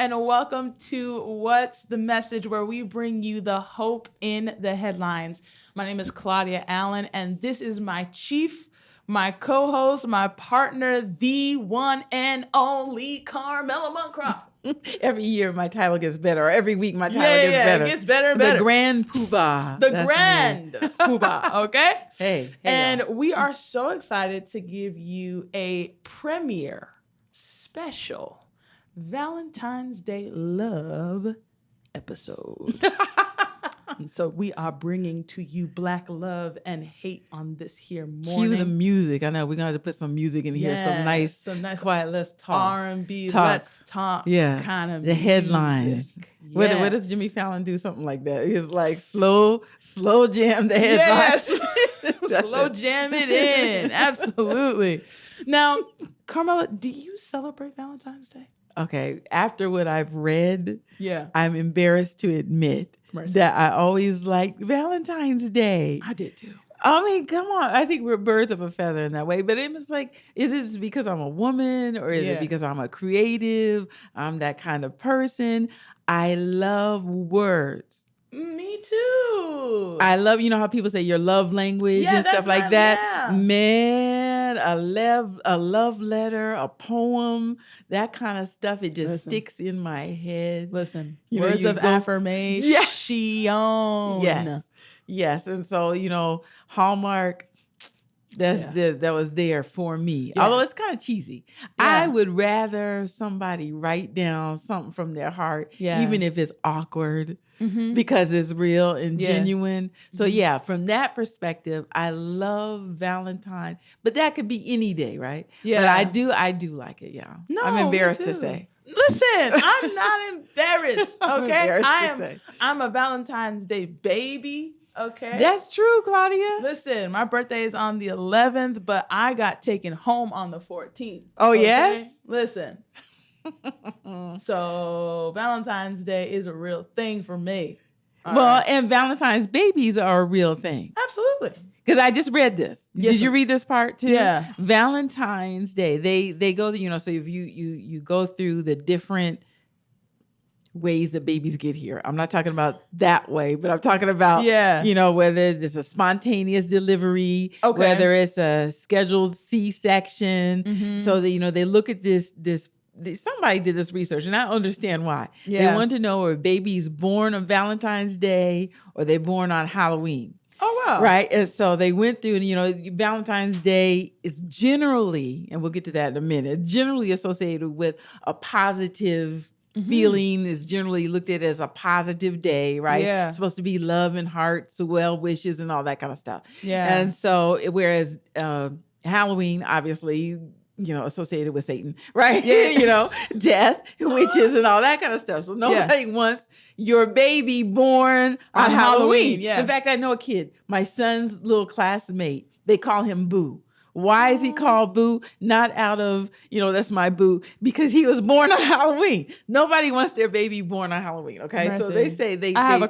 and welcome to What's the Message, where we bring you the hope in the headlines. My name is Claudia Allen, and this is my chief, my co-host, my partner, the one and only Carmela Moncroft. Every year my title gets better. Or every week my title gets better. It gets better and better. The Grand Poobah. The Grand Poobah, okay? Hey. And we are so excited to give you a premiere special Valentine's Day love episode. And so we are bringing to you black love and hate on this here morning. Cue the music. I know we're going to have to put some music in here. Some nice quiet, let's talk. R&B, let's talk kind of the headlines. Yes. What does Jimmy Fallon do? Something like that. He's like slow jam the headlines. Yes. Slow jam it in. Absolutely. Now, Carmela, do you celebrate Valentine's Day? Okay. After what I've read, I'm embarrassed to admit Mercy. that I always liked Valentine's Day. I did too. I mean, come on. I think we're birds of a feather in that way. But it was like, is it because I'm a woman or is it because I'm a creative? I'm that kind of person. I love words. Me too. I love, how people say your love language and stuff like that. Yeah. Man, a love letter, a poem, that kind of stuff. It just sticks in my head. Listen, words of affirmation. Yes. And so, Hallmark, that was there for me. Yeah. Although it's kind of cheesy. Yeah. I would rather somebody write down something from their heart, even if it's awkward, because it's real and genuine. So from that perspective, I love Valentine, but that could be any day, right? Yeah. But I do like it. Yeah. No, I'm embarrassed to say. Listen, I'm not embarrassed. Okay. I'm I'm a Valentine's Day baby. Okay. That's true, Claudia. Listen, my birthday is on the 11th, but I got taken home on the 14th. Oh, yes? Listen. So Valentine's Day is a real thing for me. And Valentine's babies are a real thing. Absolutely. Because I just read this. Yes, Did you read this part too? Yeah. Valentine's Day. They go, so if you go through the different ways that babies get here. I'm not talking about that way, but I'm talking about, whether it's a spontaneous delivery, whether it's a scheduled C-section. Mm-hmm. So that, they look at this, somebody did this research and I understand why. Yeah. They want to know are babies born on Valentine's Day or they're born on Halloween. Oh, wow. Right. And so they went through and, Valentine's Day is generally, and we'll get to that in a minute, generally associated with a positive feeling, is generally looked at as a positive day, right? Yeah. It's supposed to be love and hearts, well wishes and all that kind of stuff. Yeah. And so whereas Halloween, obviously, associated with Satan, right? Yeah. Death, witches and all that kind of stuff. So nobody wants your baby born on Halloween. Yeah. In fact, I know a kid, my son's little classmate, they call him Boo. Why is he called Boo? Not out of, that's my boo, because he was born on Halloween. Nobody wants their baby born on Halloween, okay? Mercy. So they say I had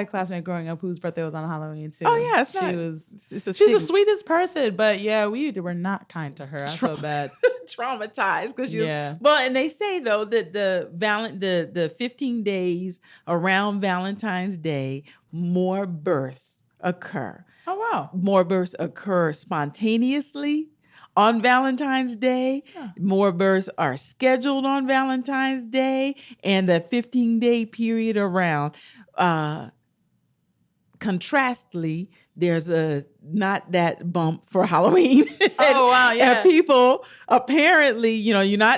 a classmate growing up whose birthday was on Halloween too. Oh yeah, she's the sweetest person, but we were not kind to her. I feel bad. Traumatized because she was, well, and they say though that the 15 days around Valentine's Day, more births occur. Oh, wow. More births occur spontaneously on Valentine's Day. Yeah. More births are scheduled on Valentine's Day and a 15-day period around. Contrastly, there's not that bump for Halloween. Oh, wow, yeah. And people apparently,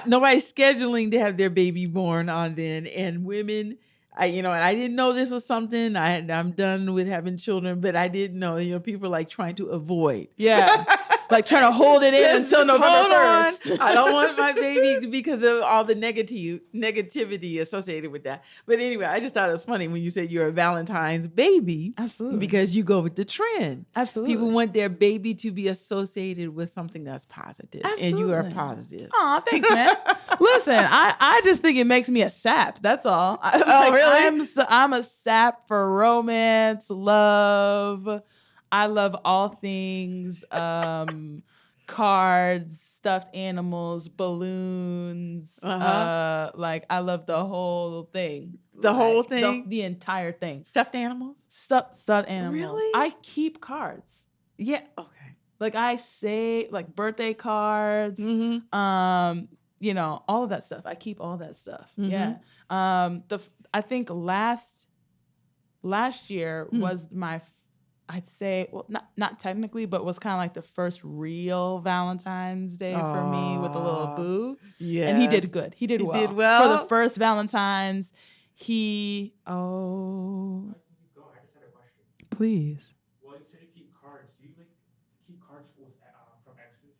nobody's scheduling to have their baby born on then. And women, and I didn't know this was something. I'm done with having children, but I didn't know, people are like trying to avoid. Yeah. Like trying to hold it in until November 1st. I don't want my baby because of all the negativity associated with that. But anyway, I just thought it was funny when you said you're a Valentine's baby. Absolutely. Because you go with the trend. Absolutely. People want their baby to be associated with something that's positive. Absolutely. And you are positive. Aw, thanks, man. Listen, I just think it makes me a sap. That's all. Really? I'm a sap for romance, love. I love all things cards, stuffed animals, balloons. Like I love the whole thing. The whole thing? The entire thing. Stuffed animals? Stuffed animals. Really? I keep cards. Yeah. Okay. Like I say, like birthday cards, you know, all of that stuff. I keep all that stuff. Yeah. I think last year was my, I'd say, well, not technically, but was kind of like the first real Valentine's Day for me with a little boo. Yeah. And he did good. He did well. For the first Valentine's, I just had a question. Please. Well, you said you keep cards. Do you like keep cards from exes?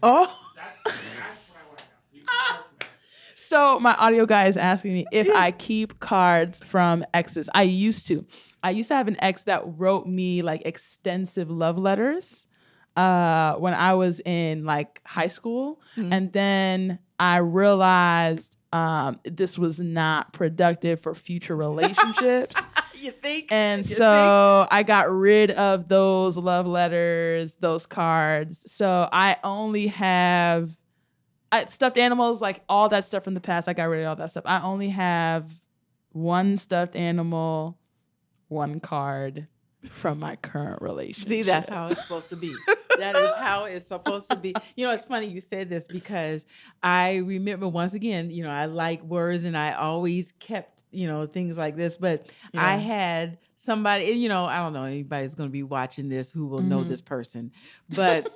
That's what I want to know. Do you keep cards from exes? So my audio guy is asking me if I keep cards from exes. I used to have an ex that wrote me like extensive love letters when I was in like high school. And then I realized this was not productive for future relationships. You think? And so I got rid of those love letters, those cards. So I only have stuffed animals, like all that stuff from the past. I got rid of all that stuff. I only have one stuffed animal, one card from my current relationship. See, that's how it's supposed to be. That is how it's supposed to be. You know, it's funny you said this because I remember once again, you know, I like words and I always kept, you know, things like this. But I had somebody, you know, I don't know, anybody's going to be watching this who will know this person. But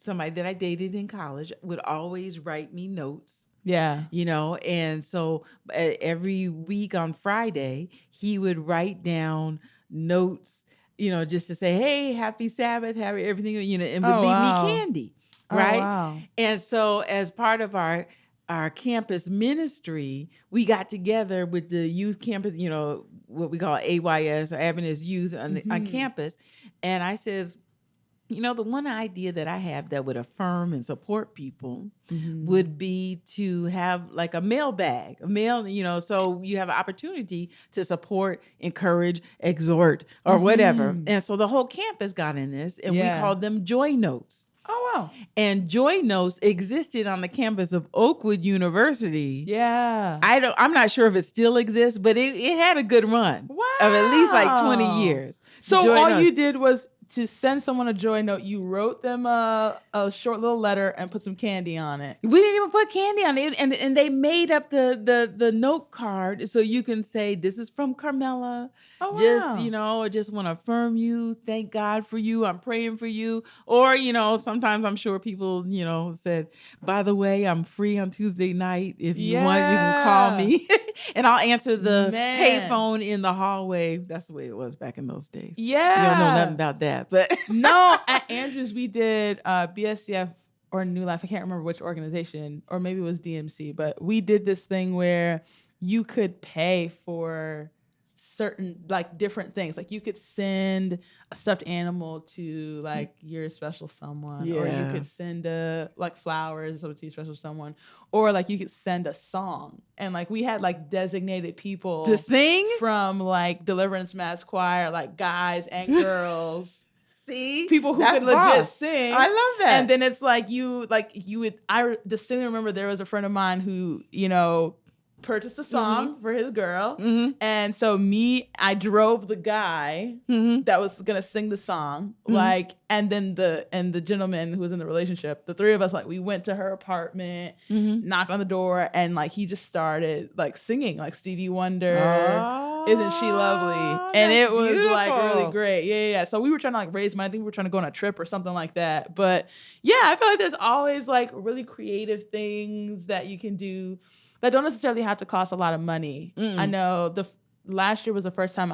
somebody that I dated in college would always write me notes. Yeah. You know, and so every week on Friday, he would write down notes, you know, just to say, hey, happy Sabbath, happy everything, you know, and would leave me candy. Right. Wow. And so as part of our campus ministry, we got together with the youth campus, you know, what we call AYS or Adventist Youth on campus. And I says, you know, the one idea that I have that would affirm and support people would be to have like a mailbag, you know, so you have an opportunity to support, encourage, exhort, or whatever. And so the whole campus got in this, and we called them Joy Notes. Oh, wow. And Joy Notes existed on the campus of Oakwood University. Yeah. I'm not sure if it still exists, but it had a good run of at least like 20 years. So all you did was to send someone a Joy Note. You wrote them a short little letter and put some candy on it. We didn't even put candy on it. And they made up the note card so you can say, this is from Carmela. Oh, wow. Just, you know, I just want to affirm you. Thank God for you. I'm praying for you. Or, you know, sometimes I'm sure people, you know, said, by the way, I'm free on Tuesday night. If you want, you can call me. And I'll answer the payphone in the hallway. That's the way it was back in those days. Yeah. You don't know nothing about that. But no, at Andrews, we did BSCF or New Life. I can't remember which organization, or maybe it was DMC, but we did this thing where you could pay for certain, like, different things. Like, you could send a stuffed animal to, like, your special someone, or you could send like flowers to your special someone, or like you could send a song. And like we had like designated people to sing from like Deliverance Mass Choir, like guys and girls. See, people who could legit sing. I love that. And then it's like you would. I distinctly remember there was a friend of mine who, you know, purchased a song for his girl. And so I drove the guy that was gonna sing the song, like, and then the gentleman who was in the relationship, the three of us, like, we went to her apartment, knocked on the door, and like he just started like singing like Stevie Wonder. Isn't she lovely? And it was beautiful. Like really great. Yeah. So we were trying to like raise money. I think we were trying to go on a trip or something like that. But yeah, I feel like there's always like really creative things that you can do that don't necessarily have to cost a lot of money. I know last year was the first time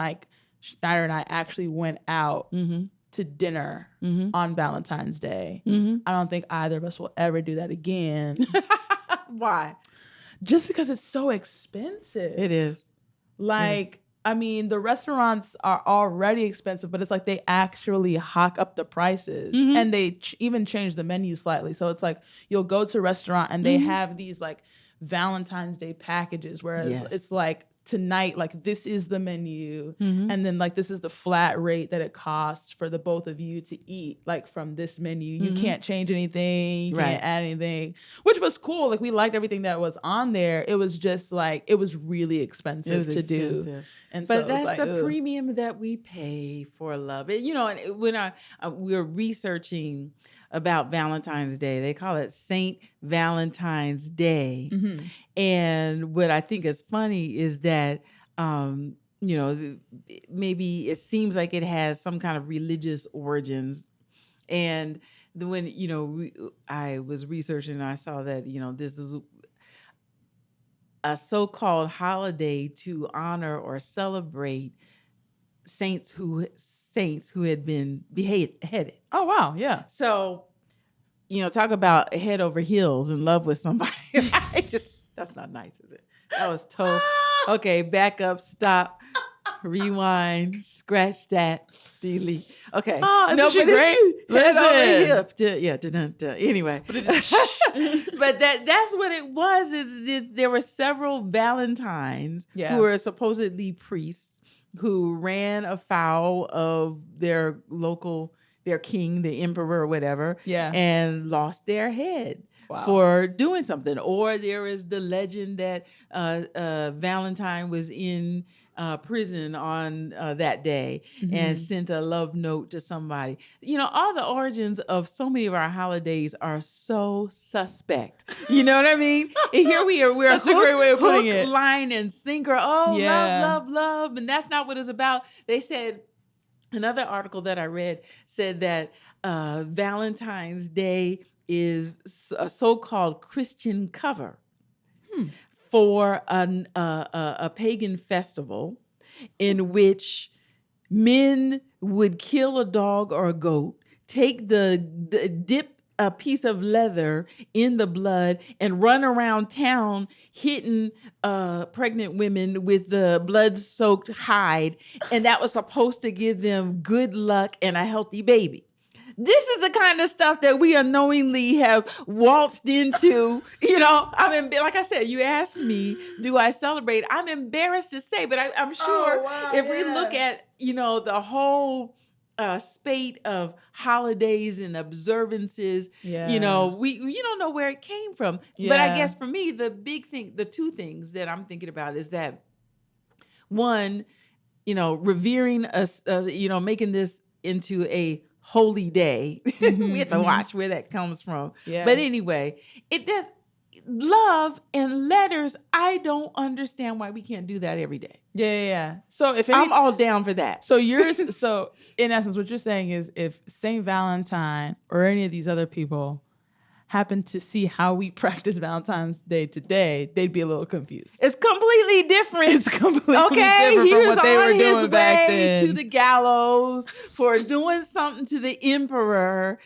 Schneider and I actually went out to dinner on Valentine's Day. I don't think either of us will ever do that again. Why? Just because it's so expensive. It is. Like, I mean, the restaurants are already expensive, but it's like they actually hawk up the prices, and they even change the menu slightly. So it's like you'll go to a restaurant and they have these like Valentine's Day packages, whereas it's like tonight, like this is the menu, and then like this is the flat rate that it costs for the both of you to eat, like from this menu. You can't change anything, you can't add anything, which was cool. Like we liked everything that was on there. It was just like it was really expensive to do. And but so that's like, the premium that we pay for love. And, and when we were researching about Valentine's Day, they call it Saint Valentine's Day. And what I think is funny is that, maybe it seems like it has some kind of religious origins. And when, I was researching and I saw that, this is a so-called holiday to honor or celebrate saints who had been beheaded. Oh wow, yeah. So, talk about head over heels in love with somebody. That's not nice, is it? That was total. Okay, back up, stop, rewind, scratch that, delete. Okay. Oh, no, but great. Head over hip. Anyway. But that's what it was. Is there were several Valentines who were supposedly priests who ran afoul of their king, the emperor or whatever, and lost their head for doing something. Or there is the legend that Valentine was in prison on that day and sent a love note to somebody. All the origins of so many of our holidays are so suspect. You know what I mean? And here we are. We're that's a great way of putting it. Line and sinker. Oh, love. And that's not what it's about. They said, another article that I read said that Valentine's Day is a so-called Christian cover for a pagan festival in which men would kill a dog or a goat, take dip a piece of leather in the blood and run around town hitting pregnant women with the blood-soaked hide, and that was supposed to give them good luck and a healthy baby. This is the kind of stuff that we unknowingly have waltzed into. Like I said, you asked me, do I celebrate? I'm embarrassed to say, but I'm sure if we look at, the whole spate of holidays and observances, we don't know where it came from. But I guess for me, the two things that I'm thinking about is that, one, revering us, making this into a holy day. We have to watch where that comes from. Yeah. But anyway, it does love and letters. I don't understand why we can't do that every day. Yeah. So I'm all down for that. So so in essence, what you're saying is if Saint Valentine or any of these other people happen to see how we practice Valentine's Day today, they'd be a little confused. It's completely different. It's completely different from what they were doing back then. To the gallows for doing something to the emperor.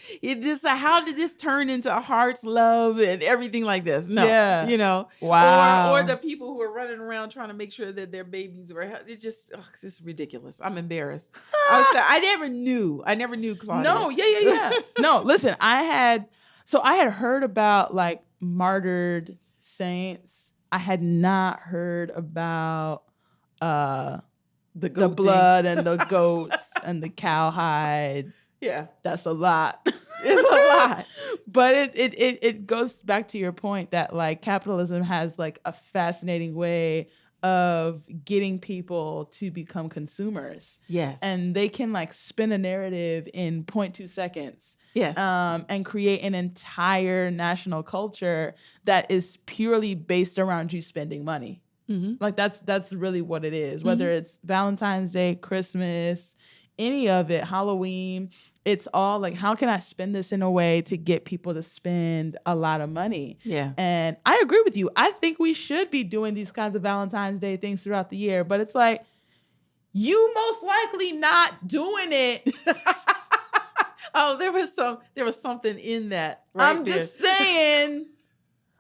How did this turn into a heart's love and everything like this? No, wow. Or the people who are running around trying to make sure that their babies were. It's just, this is ridiculous. I'm embarrassed. I never knew, Claudia. No, yeah. No, listen, I had heard about like martyred saints. I had not heard about the blood and the goats and the cowhide. Yeah, that's a lot. It's a lot. But it goes back to your point that like capitalism has like a fascinating way of getting people to become consumers. Yes. And they can like spin a narrative in 0.2 seconds. Yes. And create an entire national culture that is purely based around you spending money. Like that's really what it is. Whether it's Valentine's Day, Christmas, any of it, Halloween, it's all like, how can I spend this in a way to get people to spend a lot of money? Yeah. And I agree with you. I think we should be doing these kinds of Valentine's Day things throughout the year, but it's like, you most likely not doing it. Oh, there was something in that. I'm just saying,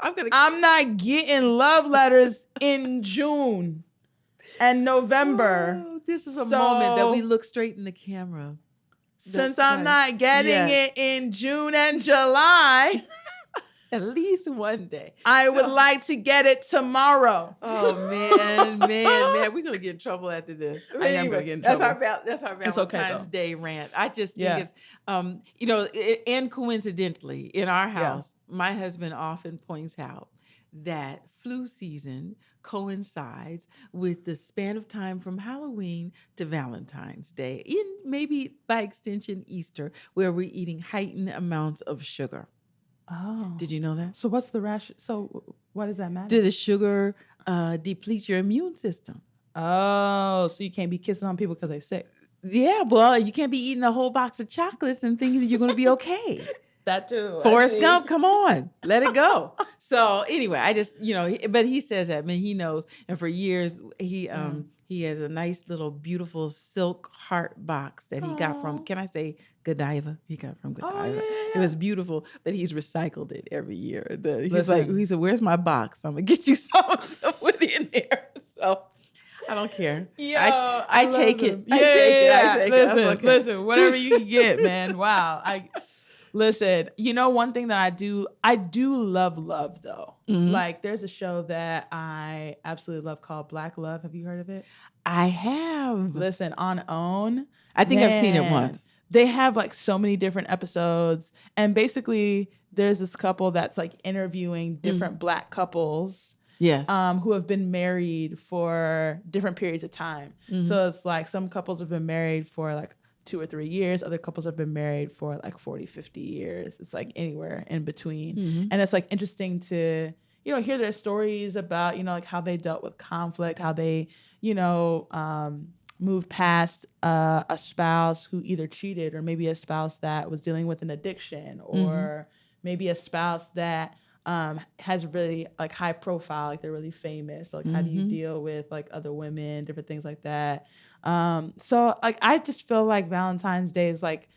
I'm not getting love letters in June and November. Oh, this is a moment that we look straight in the camera. Since I'm not getting it in June and July, At least one day. I would like to get it tomorrow. Oh man, we're gonna get in trouble after this. I am gonna get in trouble. That's our Valentine's Day rant. I just think it's, and coincidentally, in our house, my husband often points out that flu season coincides with the span of time from Halloween to Valentine's Day, and maybe by extension Easter, where we're eating heightened amounts of sugar. Oh. Did you know that? So what's the ration? So what does that matter? Did the sugar deplete your immune system? Oh, so you can't be kissing on people because they're sick. Yeah, well, you can't be eating a whole box of chocolates and thinking that you're going to be okay. That too. Forrest Gump, come on, let it go. So anyway, I just, but he says that, he knows. And for years, he has a nice little beautiful silk heart box that he got from, can I say Godiva? He got from Godiva. Yeah. It was beautiful, but he's recycled it every year. He said, where's my box? I'm going to get you some to put in there. So I don't care. Yo, I take it. Yeah, I take it. Listen, whatever you can get, man. Wow. Listen, one thing that I do love though. Mm-hmm. Like there's a show that I absolutely love called Black Love. Have you heard of it? I have. Listen, on OWN. I think I've seen it once. They have like so many different episodes. And basically there's this couple that's like interviewing different Black couples. Yes. Who have been married for different periods of time. Mm-hmm. So it's like some couples have been married for like 2 or 3 years. Other couples have been married for like 40, 50 years. It's like anywhere in between. Mm-hmm. And it's like interesting to, hear their stories about, like how they dealt with conflict, how they, moved past a spouse who either cheated or maybe a spouse that was dealing with an addiction or maybe a spouse that has really like high profile, like they're really famous. Like how do you deal with like other women, different things like that. So like, I just feel like Valentine's Day is like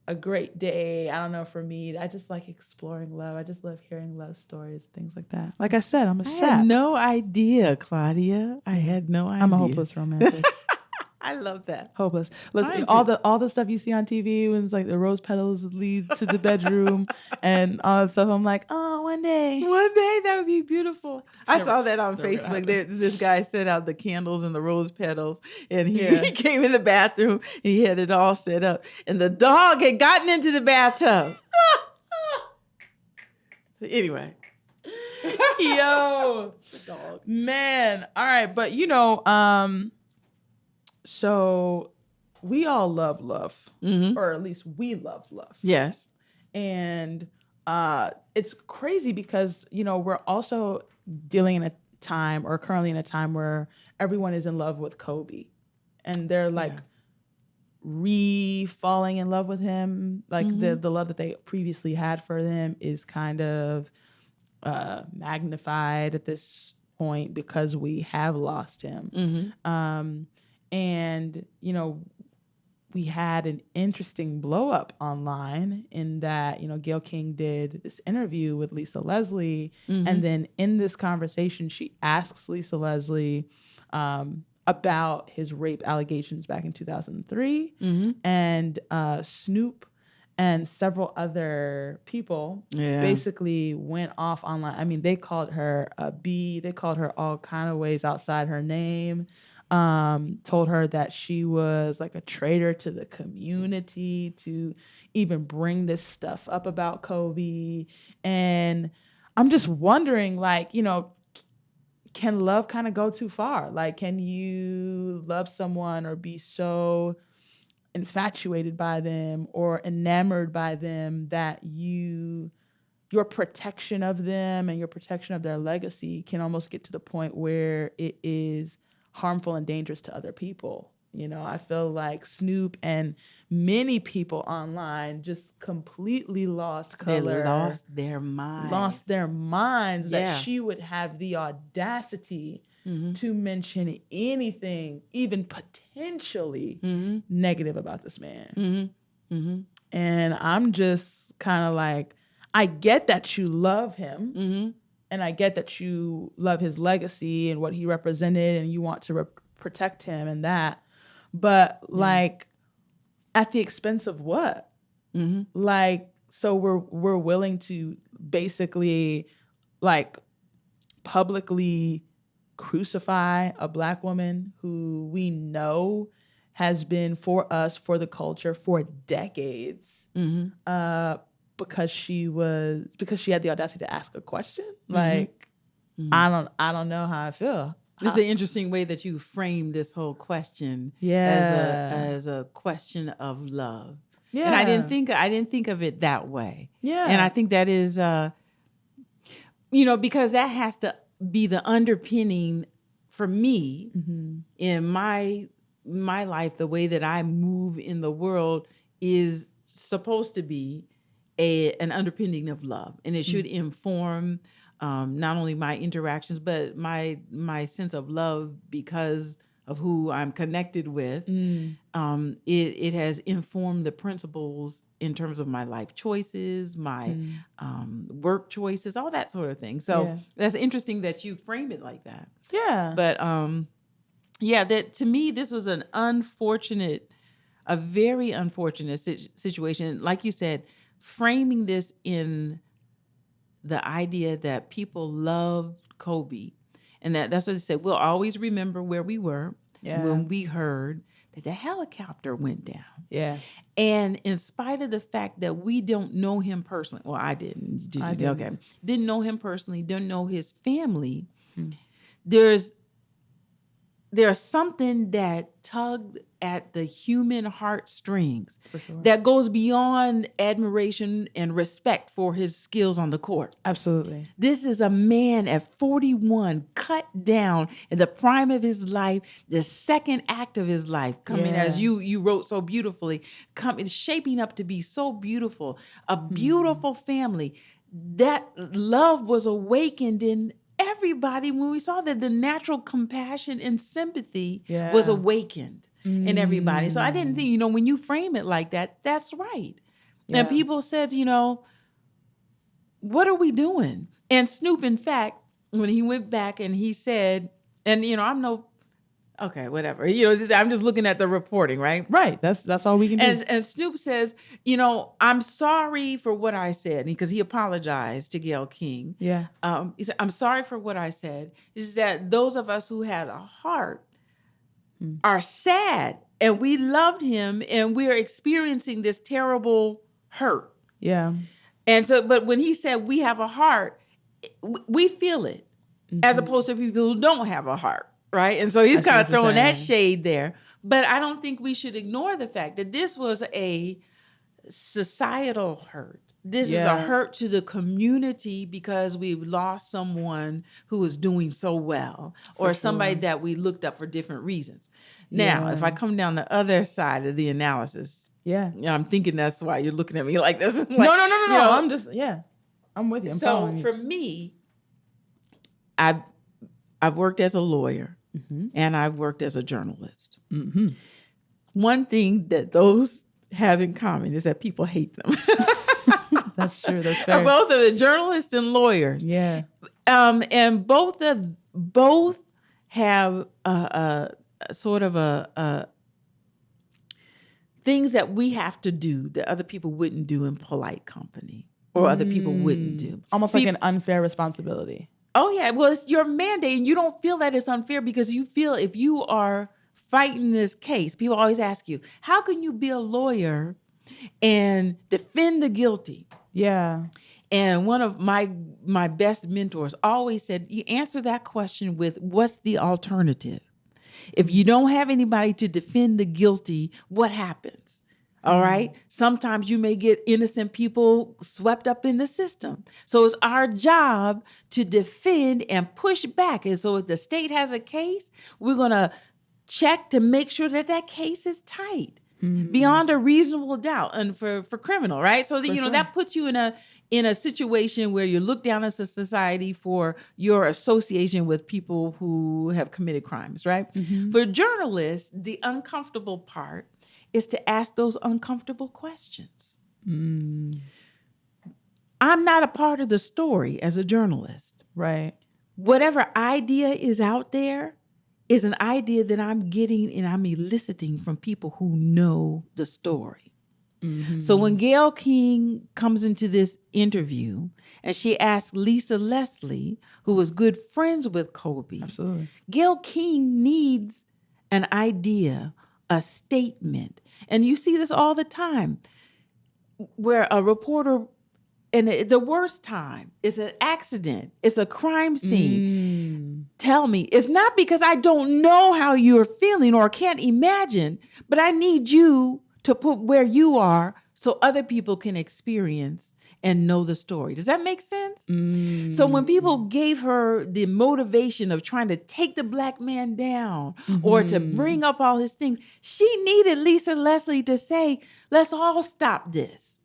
a great day. I don't know, for me, I just like exploring love. I just love hearing love stories, things like that. Like I said, I'm a sap. I had no idea, Claudia. I had no idea. I'm a hopeless romantic. I love that. Hopeless. Listen, all the stuff you see on TV when it's like the rose petals lead to the bedroom and all that stuff. I'm like, oh, one day that would be beautiful. I saw that on Facebook. This guy set out the candles and the rose petals, and he came in the bathroom. He had it all set up, and the dog had gotten into the bathtub. Anyway. Yo, dog. Man. All right, but so we all love love, or at least we love love. Yes. And it's crazy because, we're also dealing in a time, or currently in a time, where everyone is in love with Kobe. And they're like re-falling in love with him. Like the love that they previously had for him is kind of magnified at this point because we have lost him. And, we had an interesting blow up online in that, Gayle King did this interview with Lisa Leslie. And then in this conversation, she asks Lisa Leslie about his rape allegations back in 2003. And Snoop and several other people basically went off online. I mean, they called her a B. They called her all kind of ways outside her name. Told her that she was like a traitor to the community to even bring this stuff up about Kobe. And I'm just wondering, like, can love kind of go too far? Like, can you love someone or be so infatuated by them or enamored by them that your protection of them and your protection of their legacy can almost get to the point where it is harmful and dangerous to other people? I feel like Snoop and many people online just completely lost color. They lost their minds. That she would have the audacity to mention anything, even potentially negative about this man. And I'm just kind of like, I get that you love him. And I get that you love his legacy and what he represented and you want to protect him and that. But like, at the expense of what? Like, so we're willing to basically like publicly crucify a Black woman who we know has been for us, for the culture, for decades, because she had the audacity to ask a question. Like, I don't know how I feel. It's an interesting way that you frame this whole question as a question of love. Yeah. And I didn't think of it that way. Yeah. And I think that is because that has to be the underpinning for me in my life. The way that I move in the world is supposed to be an underpinning of love, and it should inform not only my interactions, but my sense of love because of who I'm connected with. It has informed the principles in terms of my life choices, my work choices, all that sort of thing. So that's interesting that you frame it like that. Yeah. But that to me, this was a very unfortunate situation. Like you said, framing this in the idea that people loved Kobe, and that's what they said. We'll always remember where we were when we heard that the helicopter went down. Yeah. And in spite of the fact that we don't know him personally, well, I didn't. Okay. Didn't know him personally, didn't know his family. There's something that tugged at the human heartstrings that goes beyond admiration and respect for his skills on the court. Absolutely. This is a man at 41, cut down in the prime of his life, the second act of his life, coming as you wrote so beautifully, shaping up to be so beautiful, a beautiful family. That love was awakened in everybody when we saw that the natural compassion and sympathy was awakened in everybody. So I didn't think, when you frame it like that, that's right. Yeah. And people said, what are we doing? And Snoop, in fact, when he went back and he said, and okay, whatever. I'm just looking at the reporting, right? Right. That's all we can do. And Snoop says, I'm sorry for what I said, because he apologized to Gayle King. Yeah. He said, I'm sorry for what I said. Is that those of us who had a heart are sad, and we loved him, and we're experiencing this terrible hurt. Yeah. And so, but when he said we have a heart, we feel it, as opposed to people who don't have a heart. Right. And so he's kind of throwing that shade there. But I don't think we should ignore the fact that this was a societal hurt. This is a hurt to the community because we've lost someone who was doing so well, or somebody that we looked up for different reasons. Now, if I come down the other side of the analysis, I'm thinking that's why you're looking at me like this. Like, no. I'm just, I'm with you. So for me, I've worked as a lawyer. And I've worked as a journalist. One thing that those have in common is that people hate them. That's true. That's fair. Both of the journalists and lawyers. Yeah. And both have a sort of a things that we have to do that other people wouldn't do in polite company, or other people wouldn't do. Almost like an unfair responsibility. Oh, yeah. Well, it's your mandate, and you don't feel that it's unfair because you feel if you are fighting this case, people always ask you, how can you be a lawyer and defend the guilty? Yeah. And one of my best mentors always said, you answer that question with, what's the alternative? If you don't have anybody to defend the guilty, what happens? All right. Sometimes you may get innocent people swept up in the system. So it's our job to defend and push back. And so if the state has a case, we're going to check to make sure that case is tight beyond a reasonable doubt, and for criminal, right? So that, that puts you in a situation where you look down as a society for your association with people who have committed crimes, right? For journalists, the uncomfortable part is to ask those uncomfortable questions. I'm not a part of the story as a journalist. Right. Whatever idea is out there is an idea that I'm getting and I'm eliciting from people who know the story. Mm-hmm. So when Gayle King comes into this interview and she asks Lisa Leslie, who was good friends with Kobe, absolutely, Gayle King needs an idea, a statement. And you see this all the time where a reporter, and the worst time, it's an accident, it's a crime scene. Tell me, it's not because I don't know how you're feeling or can't imagine, but I need you to put where you are so other people can experience and know the story. Does that make sense? So when people gave her the motivation of trying to take the Black man down or to bring up all his things, she needed Lisa Leslie to say, let's all stop this.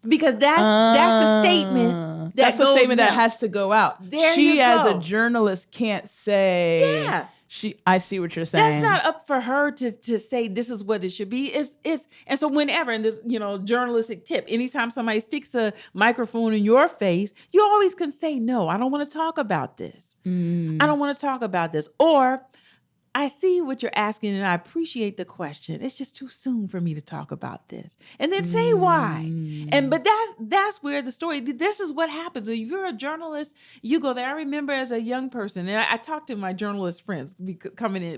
Because that's a statement. That's a statement that has to go out. She, as a journalist, can't say. Yeah. I see what you're saying. That's not up for her to say this is what it should be. And so whenever, and this, journalistic tip, anytime somebody sticks a microphone in your face, you always can say, no, I don't want to talk about this. I don't want to talk about this. Or I see what you're asking and I appreciate the question. It's just too soon for me to talk about this. And then say why. But that's where the story, this is what happens. When you're a journalist, you go there. I remember as a young person, and I talked to my journalist friends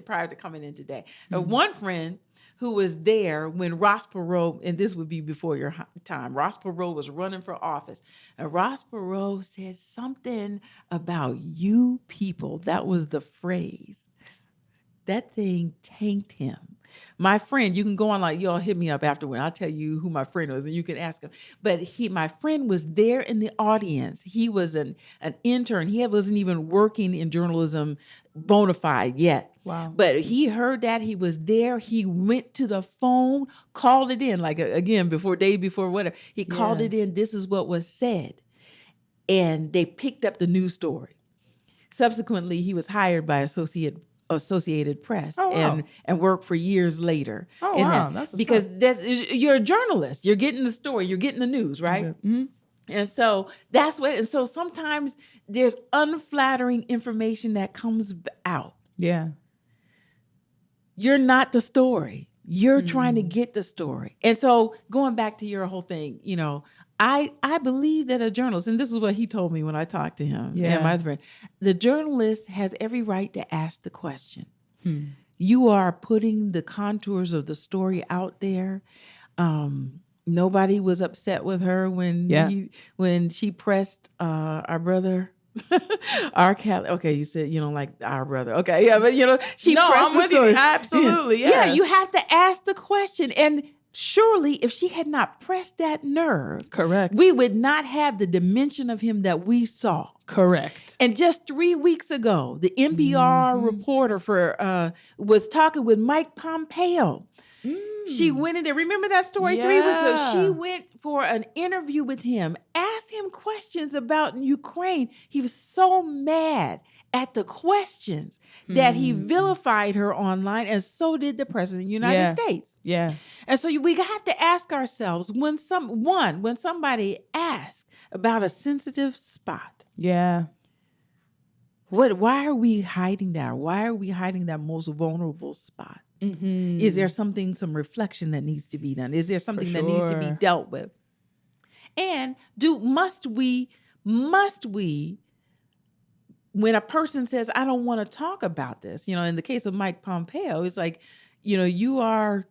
prior to coming in today. One friend who was there when Ross Perot, and this would be before your time, Ross Perot was running for office. And Ross Perot said something about you people. That was the phrase. That thing tanked him. My friend, you can go on y'all hit me up afterward. I'll tell you who my friend was and you can ask him. But my friend was there in the audience. He was an intern. He wasn't even working in journalism bona fide yet. Wow. But he heard that. He was there. He went to the phone, called it in, again, day before whatever. He called it in. This is what was said. And they picked up the news story. Subsequently, he was hired by Associated Press and worked for years later. Oh, wow. That's because you're a journalist. You're getting the story. You're getting the news, right? Okay. Mm-hmm. And so that's what. And so sometimes there's unflattering information that comes out. Yeah. You're not the story. You're trying to get the story. And so going back to your whole thing, I believe that a journalist, and this is what he told me when I talked to him and my friend, the journalist has every right to ask the question. You are putting the contours of the story out there. Nobody was upset with her when she pressed our brother. R. Kelly. Okay, you said you don't like our brother. Okay, yeah, but she pressed I'm with you. Absolutely, yeah. You have to ask the question. And surely, if she had not pressed that nerve, correct, we would not have the dimension of him that we saw. Correct. And just 3 weeks ago, the NPR reporter was talking with Mike Pompeo. She went in there. Remember that story 3 weeks ago? She went for an interview with him, asked him questions about Ukraine. He was so mad at the questions that he vilified her online, and so did the president of the United States. Yeah. And so we have to ask ourselves, when somebody asks about a sensitive spot, why are we hiding that? Why are we hiding that most vulnerable spot? Is there some reflection that needs to be done? Is there something that needs to be dealt with? And must we, when a person says, I don't want to talk about this, in the case of Mike Pompeo, it's like, you are,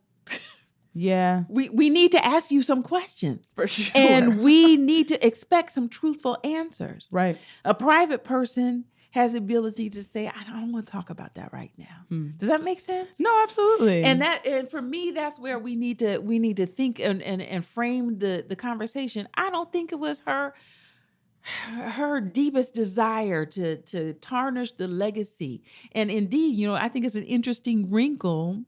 we need to ask you some questions. For sure. And we need to expect some truthful answers. Right. A private person has the ability to say, I don't want to talk about that right now. Does that make sense? No, absolutely. And for me, that's where we need to think and frame the conversation. I don't think it was her deepest desire to tarnish the legacy. And indeed, I think it's an interesting wrinkle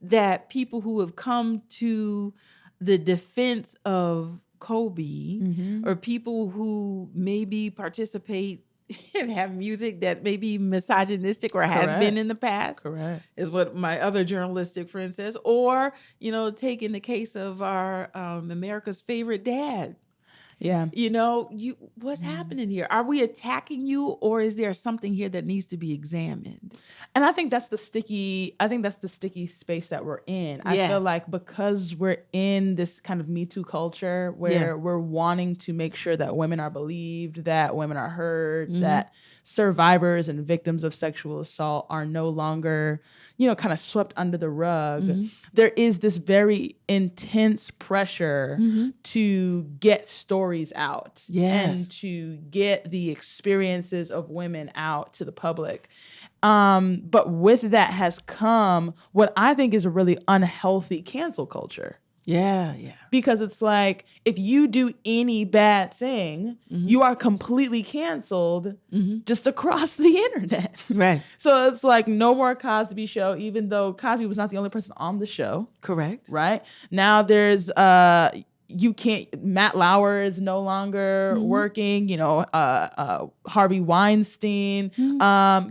that people who have come to the defense of Kobe or people who maybe participate and have music that may be misogynistic or has been in the past. Correct. Is what my other journalistic friend says. Or, take in the case of our America's favorite dad. Yeah. What's happening here? Are we attacking you, or is there something here that needs to be examined? And I think that's the sticky space that we're in. I feel like because we're in this kind of Me Too culture where we're wanting to make sure that women are believed, that women are heard, that survivors and victims of sexual assault are no longer, kind of swept under the rug. There is this very intense pressure to get stories out and to get the experiences of women out to the public. But with that has come what I think is a really unhealthy cancel culture. Yeah. Because it's like, if you do any bad thing, you are completely canceled just across the internet. Right. So it's like no more Cosby Show, even though Cosby was not the only person on the show. Correct. Right. Now there's, Matt Lauer is no longer working, Harvey Weinstein,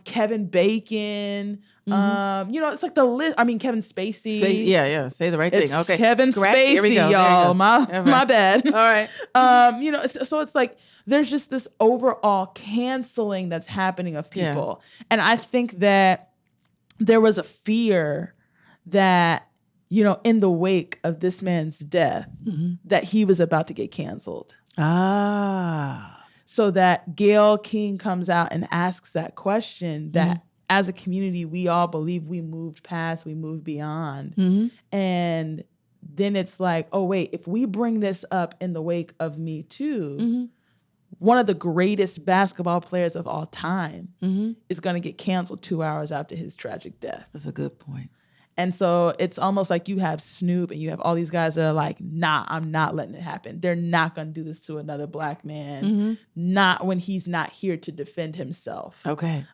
Kevin Bacon, it's like the list. I mean, Kevin Spacey. Say the right thing. Okay. Kevin Spacey, Here we go. y'all. My bad. All right. So it's like there's just this overall canceling that's happening of people. Yeah. And I think that there was a fear that, in the wake of this man's death, that he was about to get canceled. So that Gayle King comes out and asks that question that as a community, we all believe we moved past, we moved beyond. And then it's like, oh, wait, if we bring this up in the wake of Me Too, one of the greatest basketball players of all time is going to get canceled 2 hours after his tragic death. That's a good point. And so it's almost like you have Snoop and you have all these guys that are like, nah, I'm not letting it happen. They're not going to do this to another Black man, not when he's not here to defend himself. Okay.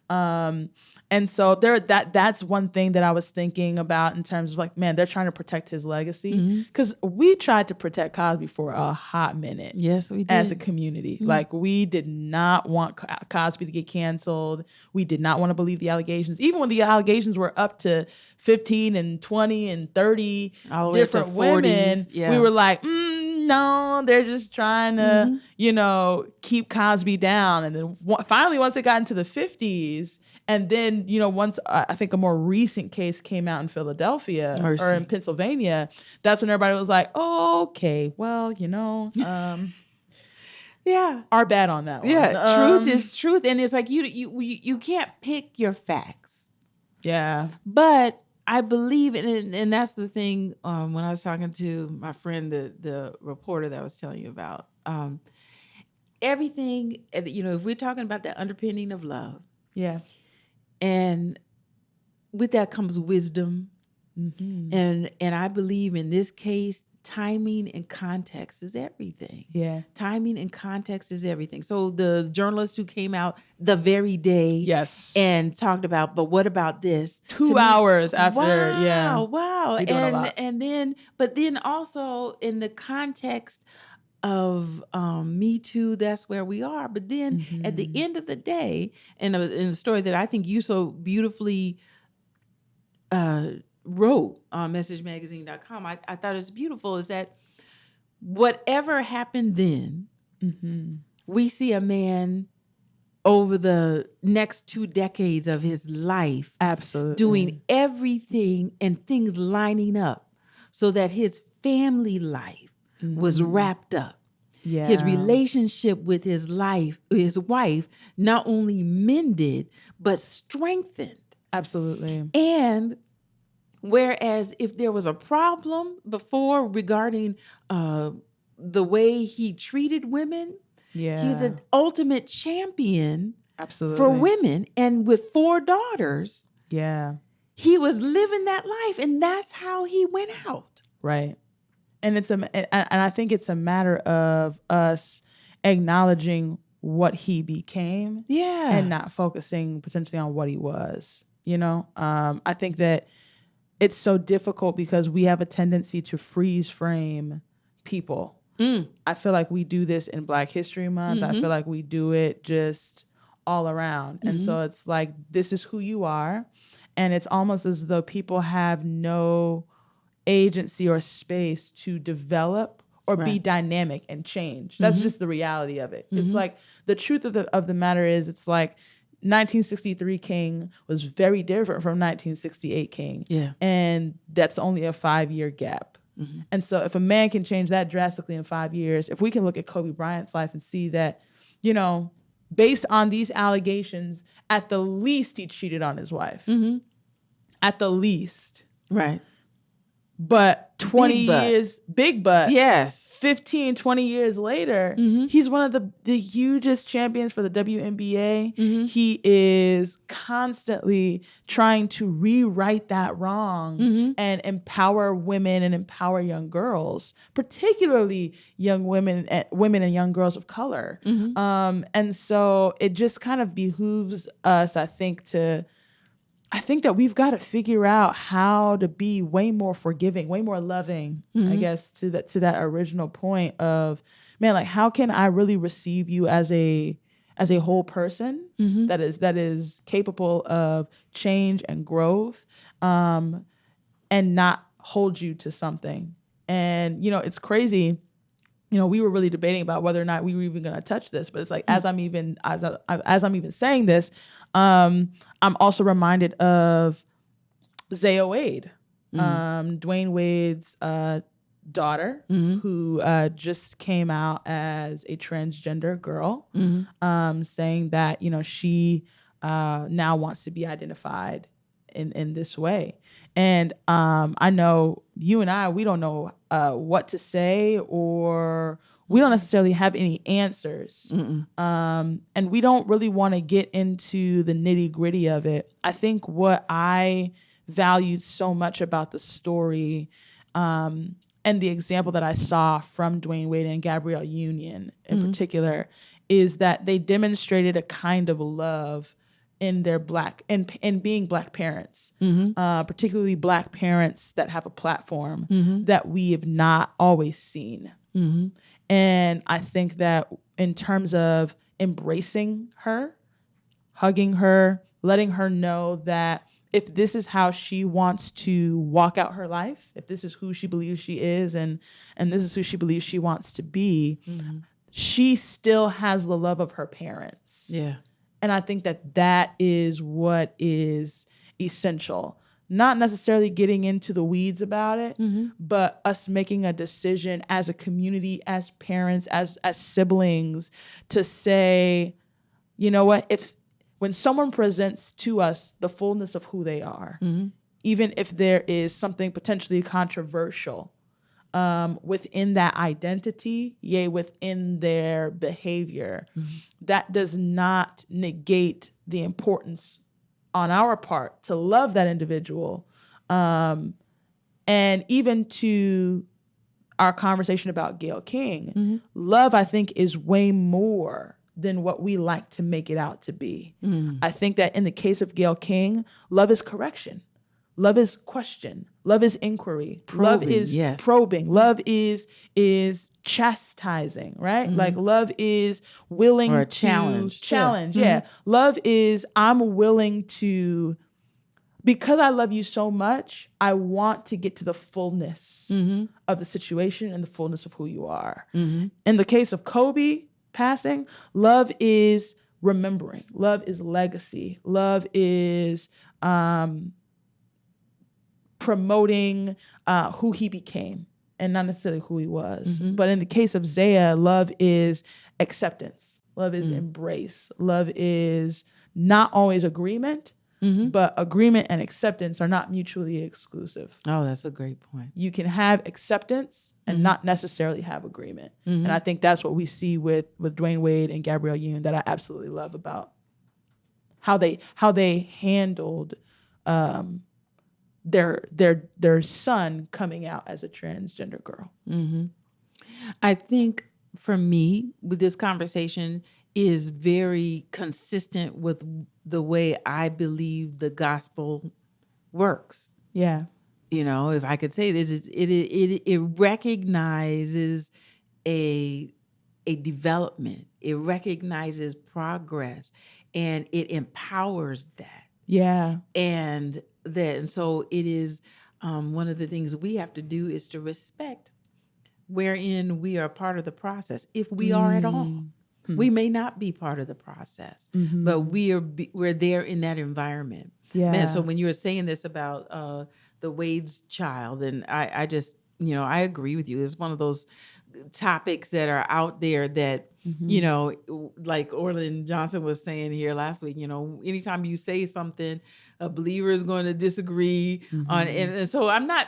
And so that's one thing that I was thinking about in terms of like, man, they're trying to protect his legacy. Because we tried to protect Cosby for a hot minute. Yes, we did. As a community. Like, we did not want Cosby to get canceled. We did not want to believe the allegations. Even when the allegations were up to 15 and 20 and 30 different women, we were like, no, they're just trying to, keep Cosby down. And then finally, once it got into the 50s, and then, once I think a more recent case came out in Philadelphia or in Pennsylvania, that's when everybody was like, oh, okay, well, our bad on that one. Yeah, truth is truth. And it's like you can't pick your facts. Yeah. But I believe, and that's the thing, when I was talking to my friend, the reporter that I was telling you about, everything, if we're talking about that underpinning of love. Yeah. And with that comes wisdom. And I believe in this case, timing and context is everything. Yeah. Timing and context is everything. So the journalist who came out the very day and talked about, but what about this? 2 hours after, Wow. But then also in the context of Me Too, that's where we are. But then at the end of the day, in a story that I think you so beautifully wrote on messagemagazine.com, I thought it was beautiful, is that whatever happened then, we see a man over the next 2 decades of his life absolutely doing everything and things lining up so that his family life was wrapped up. Yeah. His relationship with his wife, not only mended, but strengthened. Absolutely. And whereas if there was a problem before regarding the way he treated women, he's an ultimate champion for women. And with 4 daughters, he was living that life, and that's how he went out. Right. And I think it's a matter of us acknowledging what he became, and not focusing potentially on what he was. I think that it's so difficult because we have a tendency to freeze frame people. I feel like we do this in Black History Month. I feel like we do it just all around, and so it's like, this is who you are, and it's almost as though people have no agency or space to develop or be dynamic and change. That's just the reality of it. It's like the truth of the matter is, it's like 1963 King was very different from 1968 King. Yeah. And that's only a 5-year gap. And so if a man can change that drastically in 5 years, if we can look at Kobe Bryant's life and see that, you know, based on these allegations, at the least he cheated on his wife. At the least. Right. But 20 years, big butt. Yes. 15, 20 years later, he's one of the hugest champions for the WNBA. He is constantly trying to rewrite that wrong and empower women and empower young girls, particularly young women and young girls of color. And so it just kind of behooves us, I think that we've got to figure out how to be way more forgiving, way more loving, I guess, to that original point of, man, like, how can I really receive you as a whole person that is capable of change and growth, and not hold you to something. And, you know, it's crazy. You know, we were really debating about whether or not we were even going to touch this, but it's like, as I'm even saying this, I'm also reminded of Zaya Wade, Dwayne Wade's daughter, who just came out as a transgender girl, saying that, you know, she now wants to be identified in this way. And I know you and we don't know what to say, or we don't necessarily have any answers. And we don't really want to get into the nitty gritty of it. I think what I valued so much about the story, and the example that I saw from Dwayne Wade and Gabrielle Union in particular, is that they demonstrated a kind of love in their in being Black parents, particularly Black parents that have a platform that we have not always seen. And I think that in terms of embracing her, hugging her, letting her know that if this is how she wants to walk out her life, if this is who she believes she is, and this is who she believes she wants to be, she still has the love of her parents. Yeah. And I think that is what is essential. Not necessarily getting into the weeds about it, but us making a decision as a community, as parents, as siblings, to say, you know what, when someone presents to us the fullness of who they are, even if there is something potentially controversial within that identity, within their behavior, that does not negate the importance on our part to love that individual. And even to our conversation about Gayle King, love, I think, is way more than what we like to make it out to be. I think that in the case of Gayle King, love is correction. Love is question. Love is inquiry. Love is probing. Love is chastising, right? Like, love is willing to challenge. Yeah. Love is, I'm willing to, because I love you so much, I want to get to the fullness of the situation and the fullness of who you are. In the case of Kobe passing, love is remembering. Love is legacy. Love is promoting who he became and not necessarily who he was. But in the case of Zaya, love is acceptance. Love is embrace. Love is not always agreement, but agreement and acceptance are not mutually exclusive. Oh, that's a great point. You can have acceptance and not necessarily have agreement. And I think that's what we see with Dwayne Wade and Gabrielle Union that I absolutely love about how they handled their son coming out as a transgender girl. I think for me, with this conversation, is very consistent with the way I believe the gospel works. Yeah. You know, if I could say this, it recognizes a development. It recognizes progress, and it empowers that. Yeah. And so it is one of the things we have to do is to respect wherein we are part of the process, if we are at all. We may not be part of the process, but we're there in that environment. Yeah. Man, so when you were saying this about the Wade's child, and I just, I agree with you. It's one of those topics that are out there that, like Orlin Johnson was saying here last week, anytime you say something, a believer is going to disagree on it. And so I'm not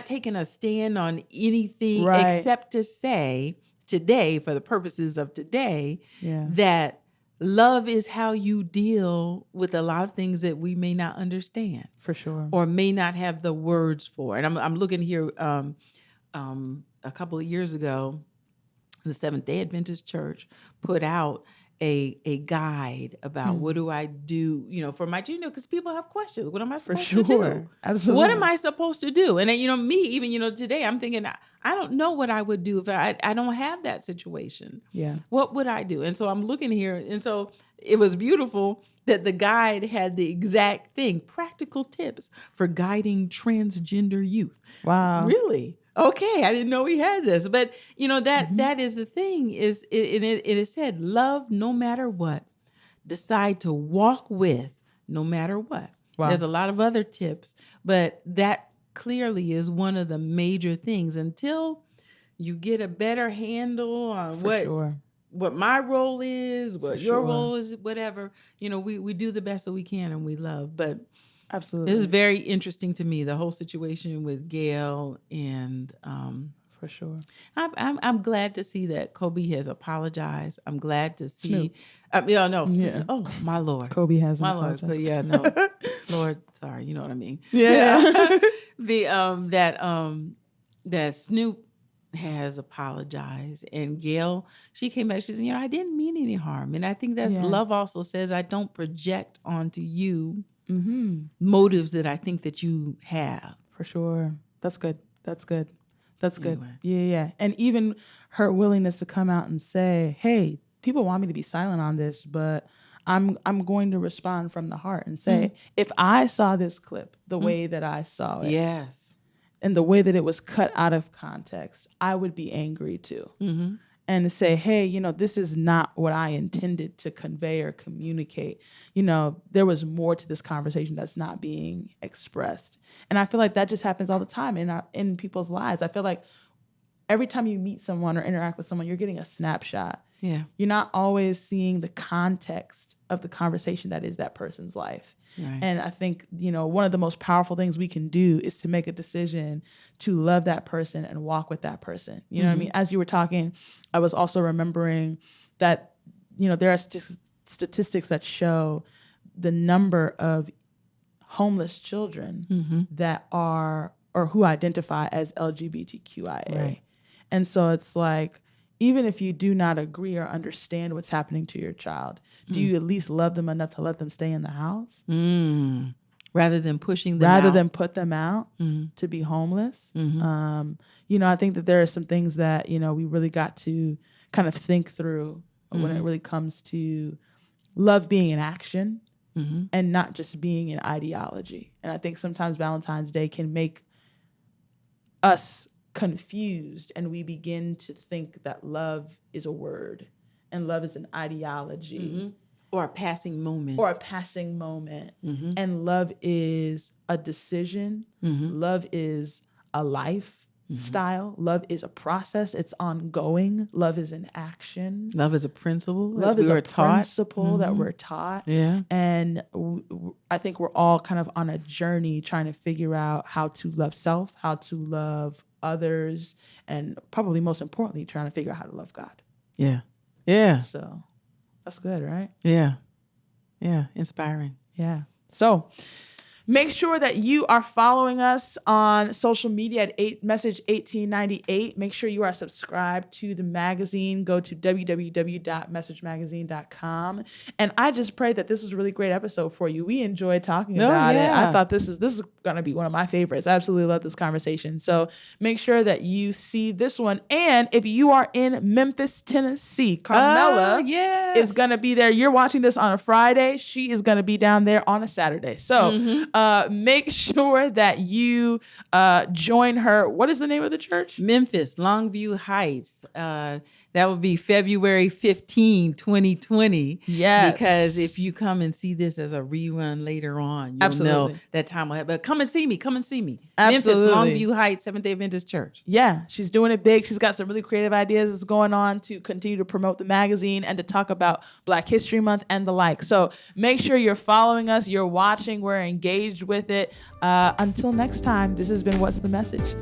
taking a stand on anything except to say today, for the purposes of today, that love is how you deal with a lot of things that we may not understand, for sure, or may not have the words for. And I'm looking here. A couple of years ago, the Seventh-day Adventist Church put out a guide about what do I do, for my children, because people have questions. What am I supposed to do? Absolutely. What am I supposed to do? And then, me, even, today, I'm thinking, I don't know what I would do if I don't have that situation. Yeah. What would I do? And so I'm looking here. And so it was beautiful that the guide had the exact thing, practical tips for guiding transgender youth. Wow. Really? Okay, I didn't know we had this, but that is the thing. It is said, love no matter what, decide to walk with no matter what. Wow. There's a lot of other tips, but that clearly is one of the major things. Until you get a better handle on what my role is, what your role is, whatever. We do the best that we can, and we love, but. Absolutely. This is very interesting to me, the whole situation with Gayle, and for sure. I'm glad to see that Kobe has apologized. I'm glad to see. Oh my Lord, Kobe has apologized. Lord, yeah, no, Lord, sorry, you know what I mean. Yeah. That Snoop has apologized, and Gayle, she came back. She said, I didn't mean any harm, and I think that's love. Also says, I don't project onto you. Motives that I think that you have. For sure. That's good. Anyway. Good. Yeah. And even her willingness to come out and say, hey, people want me to be silent on this, but I'm going to respond from the heart and say, if I saw this clip the way that I saw it, yes, and the way that it was cut out of context, I would be angry too. And to say, hey, this is not what I intended to convey or communicate. There was more to this conversation that's not being expressed. And I feel like that just happens all the time in people's lives. I feel like every time you meet someone or interact with someone, you're getting a snapshot. Yeah. You're not always seeing the context of the conversation that is that person's life. Right. And I think, one of the most powerful things we can do is to make a decision to love that person and walk with that person. You know what I mean? As you were talking, I was also remembering that, there are statistics that show the number of homeless children that are, or who identify as LGBTQIA. Right. And so it's like, even if you do not agree or understand what's happening to your child, do you at least love them enough to let them stay in the house? Rather than pushing them out? Rather than put them out to be homeless. I think that there are some things that, we really got to kind of think through when it really comes to love being an action and not just being an ideology. And I think sometimes Valentine's Day can make us confused, and we begin to think that love is a word and love is an ideology or a passing moment and love is a decision. Love is a lifestyle. Love is a process. It's ongoing. Love is an action. Love is a principle. Love is a principle that we're taught. And I think we're all kind of on a journey trying to figure out how to love self, how to love others, and probably most importantly, trying to figure out how to love God. Yeah. So that's good, right? Yeah. Inspiring. Yeah. So make sure that you are following us on social media at Message1898. Make sure you are subscribed to the magazine. Go to www.messagemagazine.com. And I just pray that this was a really great episode for you. We enjoyed talking about it. I thought this is going to be one of my favorites. I absolutely love this conversation. So make sure that you see this one. And if you are in Memphis, Tennessee, Carmela is going to be there. You're watching this on a Friday. She is going to be down there on a Saturday. So Make sure that you join her. What is the name of the church? Memphis, Longview Heights. That will be February 15, 2020. Yes. Because if you come and see this as a rerun later on, you'll know that time will happen. But come and see me. Absolutely. Memphis, Longview Heights, Seventh-day Adventist Church. Yeah, she's doing it big. She's got some really creative ideas that's going on to continue to promote the magazine and to talk about Black History Month and the like. So make sure you're following us, you're watching, we're engaged with it. Until next time, this has been What's the Message?